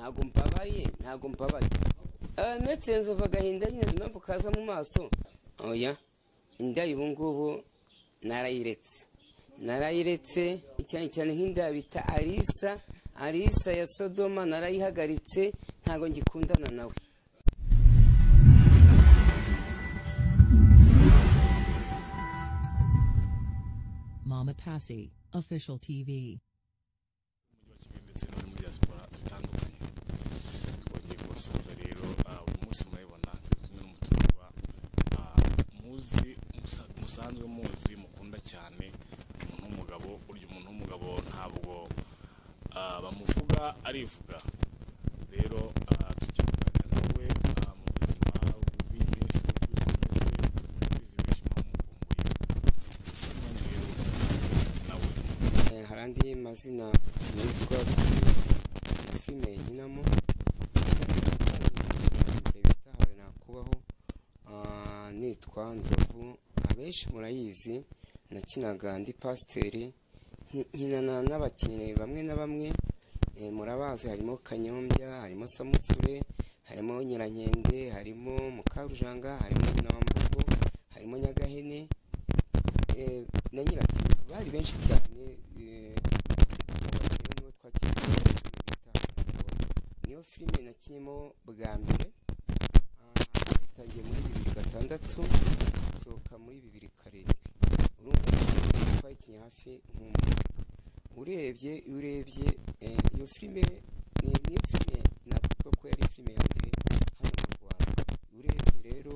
ntago mbabaye metsenzo vagahinda nyine impamvu kaza mu maso oya inda ubungubu narayiretse cyane nk'inda bita Alisa ya Sodoma narayihagaritse ntago ngikundana nawe. Mama Passy Official TV. ndetse no muri diaspora zitandukanye twongeye kubasuhuza rero umunsi murabibona turi kumwe n'umutumirwa musanzwe muzi mukunda cyane umuntu w'umugabo. Burya umuntu w'umugabo ntabwo bamuvuga arivuga. Rero tujya kuganira nawe mu buzima bw'iminsi hari andi mazina yitwa filime nkinamo bitahawe nakubaho nitwa Nzovu. Abenshi murayizi nakinaga ndi pasiteri nkinana n'abakinnyi bamwe na bamwe murabazi. Harimo Kanyombya, harimo Samusure, harimo Nyirankende, harimo Mukarujanga, harimo Nyina wa Murugo, harimo Nyagahene na Nyirakindi. Bari benshi cyane nibo twakiriye niyo filime nakinyemo bwa mbere itangiye muri 2006 sohoka muri 2007. urumva twakinnye hafi nk'umwaka. urebye iyo filime niyo filime nakwitwa ko yari filime ya mbere hano mu Rwanda. urebye rero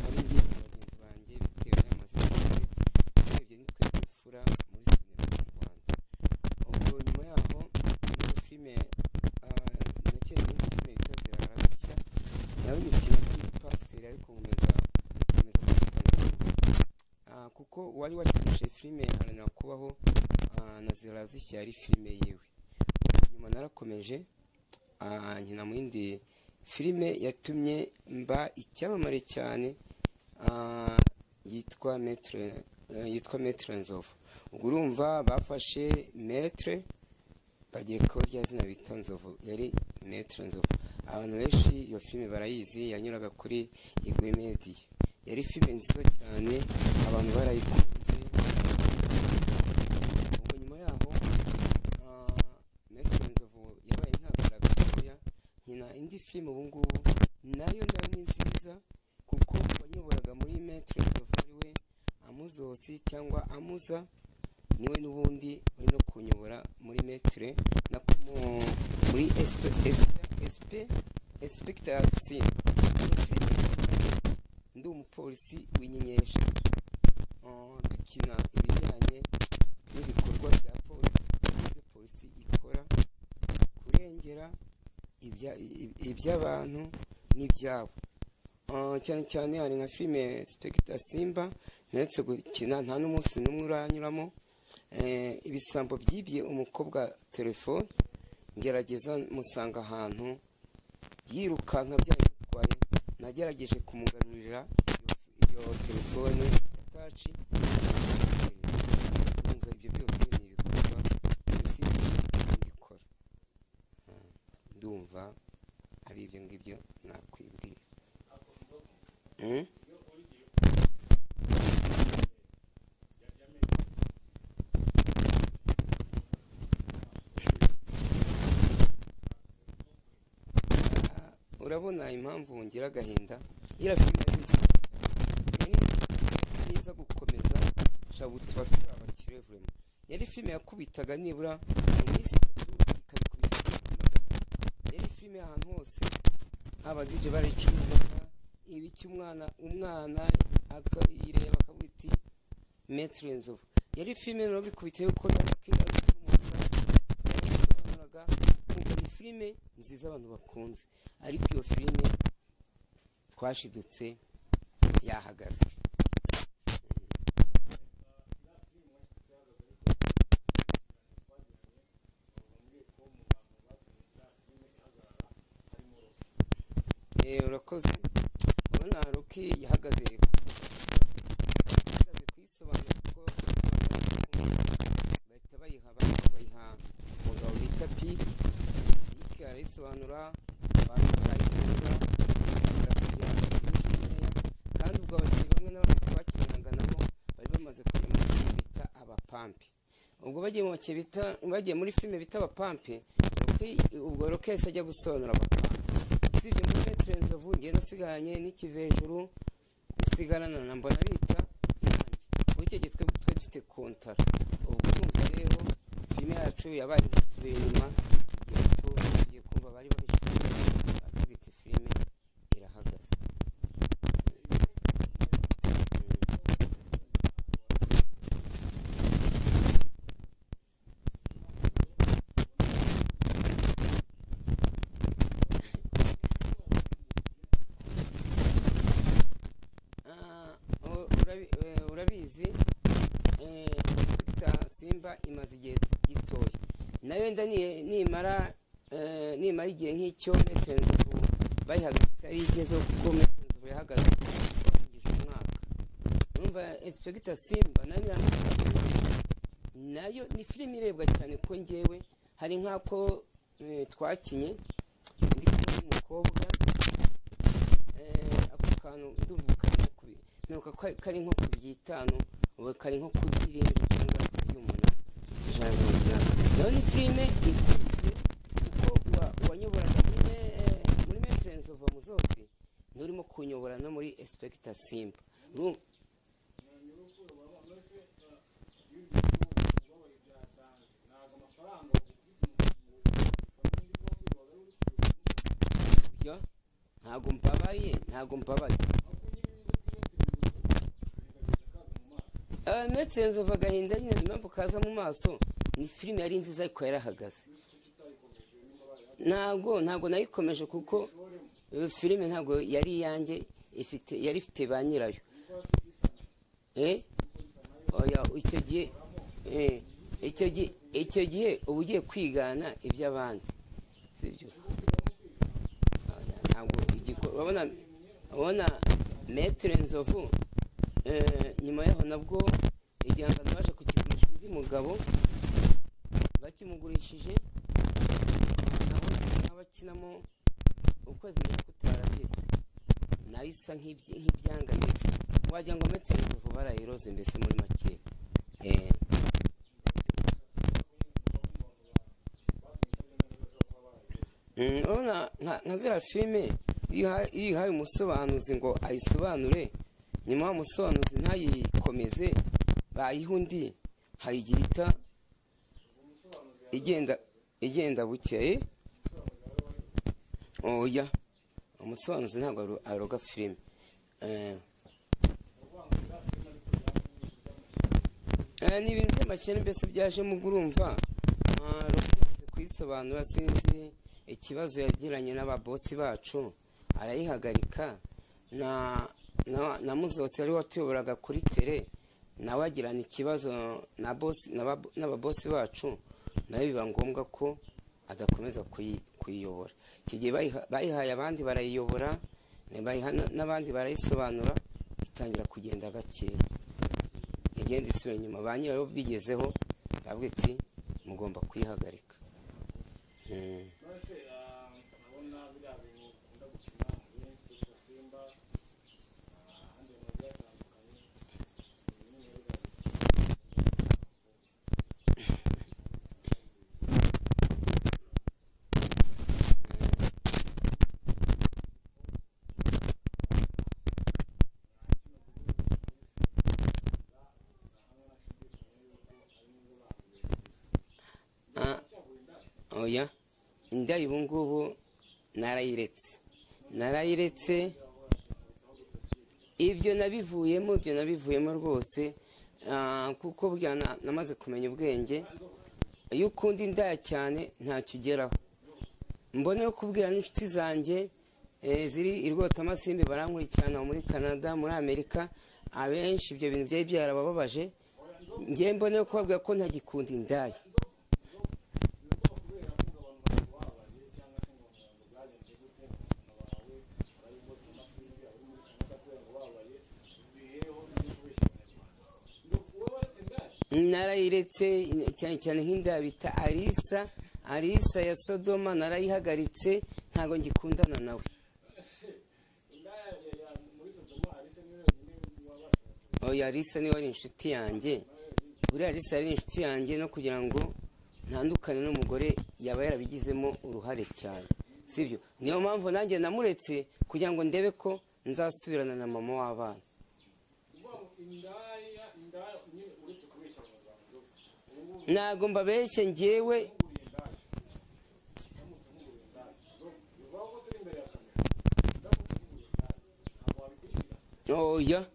hari bagenzi banjye bitewe n'amazina urebye nitwe dufura muri sinema mu Rwanda. ubwo nyuma yaho iyo filime nakeye n'indi filime bita Zirarashya nawe nyikina kuri pasiteri ariko nkomeza kuko wari wakinishe filime Haranira Kubaho na Zirarashya yari filime yewe. nyuma narakomeje nkina mu yindi filime yatumye mba icyamamare cyane yitwa Maître Nzovu. ubwo urumva bafashe Maître bagiye ko rya zina bita Nzovu yari Maître Nzovu. abantu benshi iyo filime barayizi, yanyuraga kuri Igwe Media. yari filime nziza cyane abantu barayikunze. ubwo nyuma yaho Maître Nzovu yabaye nk'agaragara nkina indi filime ubungubu nayo ni nziza kuko wanyoboraga muri Maître Nzovu ariwe Amuzosi cyangwa Amuza niwe n'ubundi uri no kunyobora muri Maître na muri Inspector Simba. ndi umupolisi w'inyenyeri eshatu dukina ibijyanye n'ibikorwa bya polisi ikora kurengera iby'abantu n'ibyabo. cyane cyane hari nka filime Inspector Simba ndetse gukina nta n'umunsi n'umwe uranyuramo ibisambo byibye umukobwa telefone ngerageza musanga ahantu yirukanka byayitwaye. nagerageje kumugarurira iyo telefone ya taci. Ndumva ibyo byose ni ibikorwa polisi ikora. ndumva ari ibyo ngibyo nakwibwira. urabona impamvu ngira agahinda ira filime niza gukomeza shabutuba abakire vraiment. yari filime yakubitaga nibura mu minsi 3 ikabikubisa. yari filime ahantu hose aba DJ baricuruzaga ibi cy'umwana akayireba akabwiti Maître Nzovu. yari filime no bikubitiye ko yasobanuraga kumva ni filime nziza abantu bakunze. ariko iyo filime twashidutse yahagaze. urakoze. urabona Rocky yahagaze kwisobanura kuko bahita bayiha umugabo bita Pike barayisobanura barayitunga kugira nkeya, kandi ubwo abakinnyi bamwe na bamwe twakinanaga nabo bari bamaze kujya muri filime bita abapampi. Ubwo bagiye muri filime bita abapampi, ubwo Rock yahise ajya gusobanura abapampi. Usibye muri Maître Nzovu ngenda nsigaranye n'ikive hejuru, nsigarana na mbona bita nanjye. Ubu icyo gihe twebwe twari dufite kontara. Ubwo urumva rero filime yacu yabaye isubiye inyuma, igihe tugiye kumva bari babishyira bakavuga iti filime irahagaze. Urabizi Simba imaze igihe gitoya, nayo wenda nimara igihe nk'icyo Maître Nzovu bayihagaritse ari igezeho, kuko Maître Nzovu yahagaze kurangije umwaka. Urumva Inspector Simba nayo ni filime irebwa cyane, ko ngewe hari nk'ako twakinye ndi kumwe n'umukobwa, ako kantu ndumva kari nko ku 5, ubu kari nko ku 7 cyangwa 8. Nayo ni filime ikunzwe, kuko wanyoboraga muri Maître Nzovu mu zose, nturimo kunyobora no muri Inspector Simba. Ntago mbabaye. Maître Nzovu agahinda nyine impamvu kaza mu maso, ni filime yari nziza ariko yarahagaze. Ntago nayikomeje, kuko filime ntago yari iyanjye, yari ifite ba nyirayo. Oya, icyo gihe uba ugiye kwigana iby'abandi, sibyo? Ntabwo urabona Maître Nzovu, nyuma yaho nabwo igihangano baje kukigurisha undi mugabo, bakimugurishije nabo nk'abakinamo ukwezi mbere kutaragize, nayo isa nk'ibyanga mbese, wagira ngo Maître Nzovu barayiroze mbese muri make. Urabona nka ziriya filime iyo ihaye umusobanuzi ngo ayisobanure, nyuma umusobanuzi ntayikomeze, bayiha undi, hari igihe igenda bukeye. Oya, umusobanuzi ntabwo aroga filime. Ni ibintu by'amakene mbese byaje mu gurumva, kuyisobanura sinzi ikibazo yagiranye n'ababosi bacu, arayihagarika. Na Muzosi wari watuyoboraga kuri tele, nawe agirana ikibazo n'ababosi bacu, nawe biba ngombwa ko adakomeza kuyiyobora. Iki gihe bayihaye abandi barayiyobora, n'abandi barayisobanura, itangira kugenda gakeya, igenda isubira inyuma. Ba nyirayo bigezeho bavuga ati mugomba kuyihagarika. Oya, indaya ubu ngubu narayiretse, ibyo nabivuyemo rwose, kuko burya namaze kumenya ubwenge. Iyo ukunda indaya cyane ntacyo ugeraho. Mbone yo kubwira n'inshuti zanjye ziri irwota amasimbi barankurikirana muri Canada, muri Amerika, abenshi ibyo bintu byari byarabababaje. Ngiye mbone yo kubabwira ko ntagikunda indaya. narayiretse cyane cyane nk'inda bita Alisa Alisa ya Sodoma narayihagaritse ntago ngikundana nawe. Oya Alisa ni wari inshuti yanjye. Buriya Alisa yari inshuti yanjye no kugira ngo ntandukane n'umugore yaba yarabigizemo uruhare cyane. Sibyo? Niyo mpamvu nanjye namuretse kugira ngo ndebe ko nzasubirana na mama w'abana. Ntago mbabeshye njyewe. Oya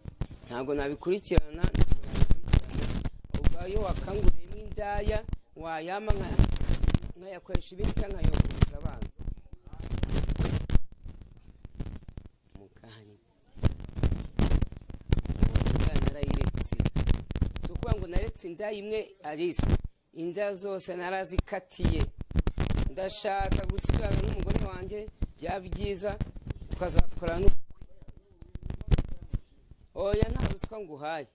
ntago nabikurikirana. Ubwo iyo wakanguriyemo indaya wayama nkayakoresha ibindi cyangwa nkayohereza abana. Mugani narayiretse. Tukuvuga ngo naretse inda imwe Alisa. Inda zose narazikatiye. Ndashaka gusubirana n'umugore wanjye byabyiza tukazakora n'ubukwe. Oya nta ruswa nguhaye.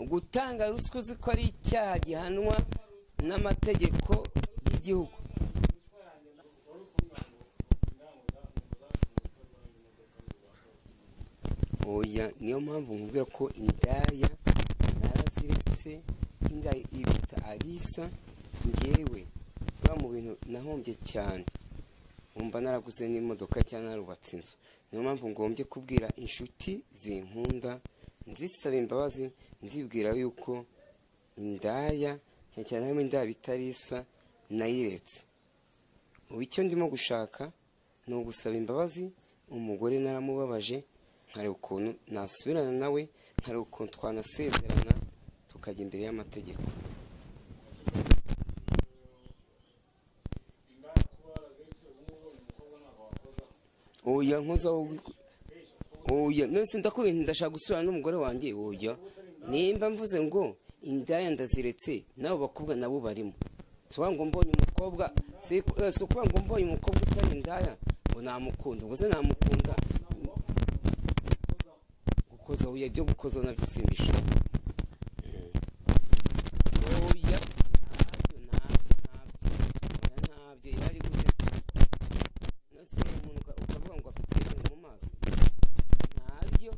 Gutanga ruswa uzi ko ari icyaha gihanwa n'amategeko y'igihugu. Oya niyo mpamvu nkubwira ko indaya naraziretse. Inda iruta Alisa njyewe ba mu bintu nahombye cyane. Umva naraguze n'imodoka cyane narubatse inzu. Niyo mpamvu ngombye kubwira inshuti zinkunda nzisaba imbabazi nzibwira yuko indaya cyane cyane harimo indaya bita Alisa nayiretse. Ubu icyo ndimo gushaka ni ugusaba imbabazi. Umugore naramubabaje nkareba ukuntu nasubirana nawe, nkareba ukuntu twanasezerana tukajya imbere y'amategeko. Oya nkoza oya nese ndakubwiye ndashaka gusubirana n'umugore wanjye. Oya nimba mvuze ngo indaya ndaziretse nabo bakobwa nabo barimo. Soba ngo mbonye umukobwa so kuba ngo mbonye umukobwa utari indaya ngo namukunda. Ubwo se namukunda gukoza oya byo gukoza nabyo simbisha. Oya ntabyo yari guteze. Nase umuntu ukavuga ngo afite mu maso. Ntabyo.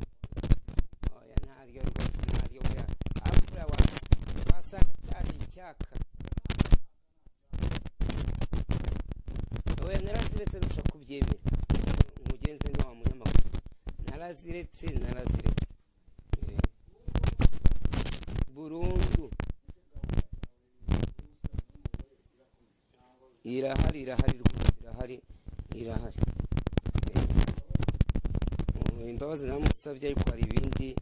Oya ntabyo rwose ntabyo oya. Afura wasanga cyari icyaka. Oya naraziretse rusha kubyemera. Umugenzi ni wa munyamakuru. Naraziretse burundu. Irahari rwose irahari. Imbabazi namusabye ariko hari ibindi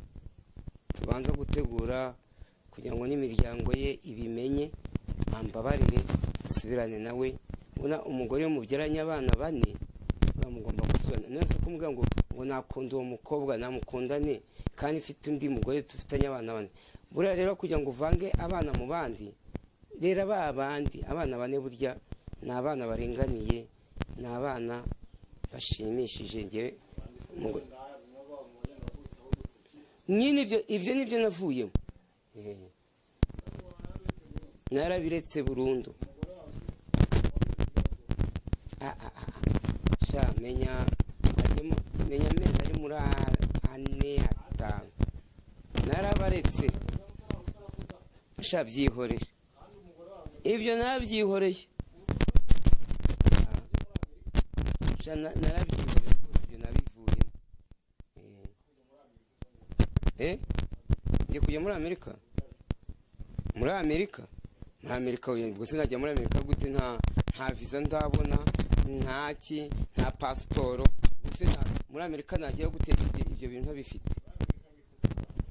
tubanza gutegura kugira ngo n'imiryango ye ibimenye ambabarire subirane nawe. Ubona umugore mubyaranye abana 4 uramugomba gusubirana. Nese kumbwira ngo nakunda uwo mukobwa namukundane kandi mfite undi mugore tufitanye abana 4. Buriya rero kugira ngo uvange abana mu bandi rero abandi abana 4 burya ni abana barenganiye, ni abana bashimishije. Ngewe nyine ibyo nibyo navuyemo. Narabiretse burundu. Sha menya amezi ari muri 4 5 narabaretse. Sha byihoreye ibyo nabyihoreye. Sha narabyihoreye rwose ibyo nabivuyemo. Ngiye kujya muri Amerika. Muri Amerika ubwo sinajya muri Amerika gute nta visa ndabona nta passport. Ubwo muri Amerika nagiye gutera ibyo bintu ntabifite.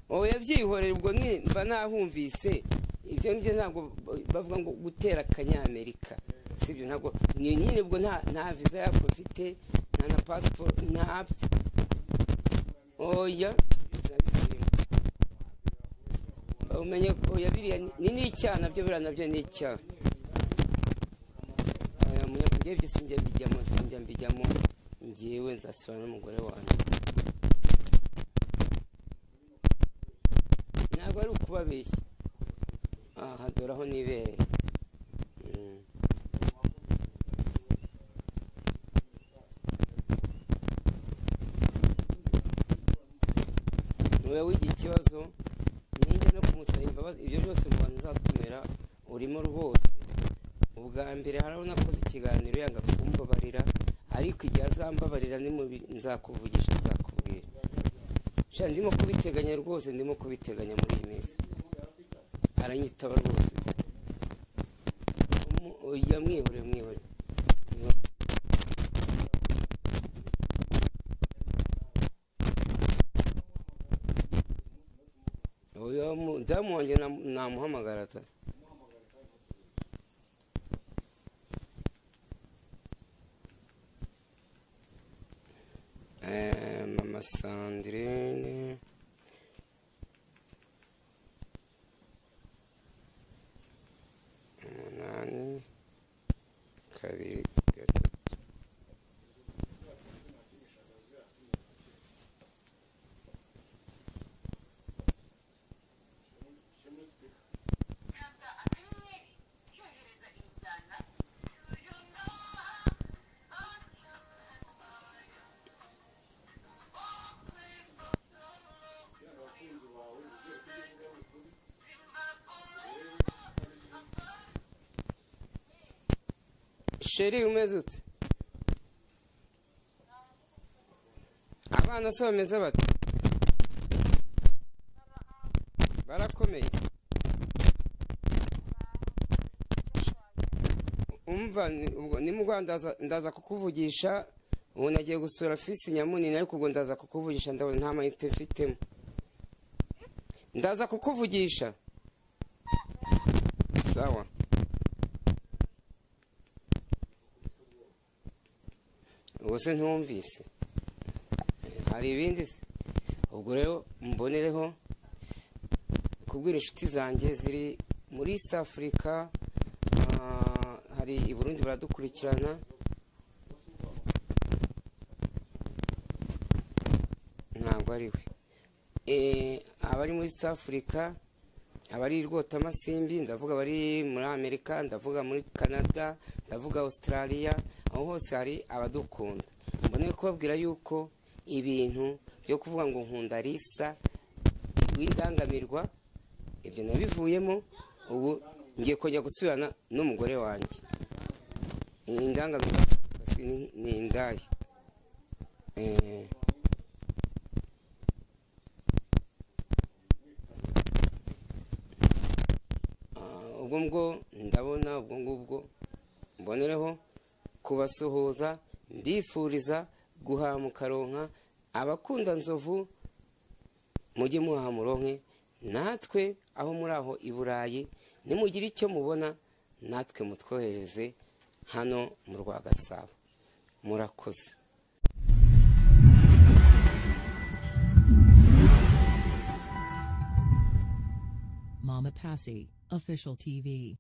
Oya byihoreye ubwo mba nahumvise ibyo ntabwo bavuga ngo gutera akanyamerika. Sibyo ntabwo nyine ubwo nta visa yako ufite nta passport nta. Oya umenye oya biriya ni icyana byo biranabyo ni icyaha. Munyamugiye byo sinjya mbijyamo ngiyewe nzasubira n'umugore wanjye. Ntabwo ari ukubabeshya. Aha dore aho nibereye. niwe wigira ikibazo ninjye no kumusaba imbabazi ibyo byose mu bantu nzatumira urimo rwose. Ubwa mbere harabona koze ikiganiro yanga kumbabarira, ariko igihe azambabarira nzakuvugisha nzakubwira. Sha ndimo kubiteganya rwose, ndimo kubiteganya muri iyi minsi. Aranyitaba rwose. Oya mwihore. Oya damu wanjye namuhamagara ta. Mama Sandrine umunani kabiri gatatu. Sheri umeze ute? Abana se bameze bate? Barakomeye. Umva ni mu Rwanda ndaza kukuvugisha. Ubu nagiye gusura fisi Nyamunini, ariko ubwo ndaza kukuvugisha ndabona nta mayite mfitemo. Ndaza kukuvugisha. Sawa. Ubuse ntumvise. Hari ibindi se? Ubwo rero mbonereho kubwira inshuti zanjye ziri muri East Africa, hari i Burundi baradukurikirana. Ntabwo ari we. Abari muri East Africa, abari Rwota Masimbi, ndavuga bari muri Amerika, ndavuga muri Canada, ndavuga Australia, aho hose hari abadukunda. Mbone kubabwira yuko ibintu byo kuvuga ngo nkunda Lisa w'indangamirwa ibyo nabivuyemo. Ubu ngiye kujya gusubirana n'umugore wanjye. Indangamirwa ni indaya. Ubwo ndabona ubwo ngubwo mbonereho kubasuhuza, mbifuriza guhamuka ronka. Abakunda Nzovu mujye muhamuronke, natwe aho muri aho i Burayi nimugire icyo mubona natwe mutwohereze hano mu Rwagasabo. Murakoze. Mama Passy Official TV.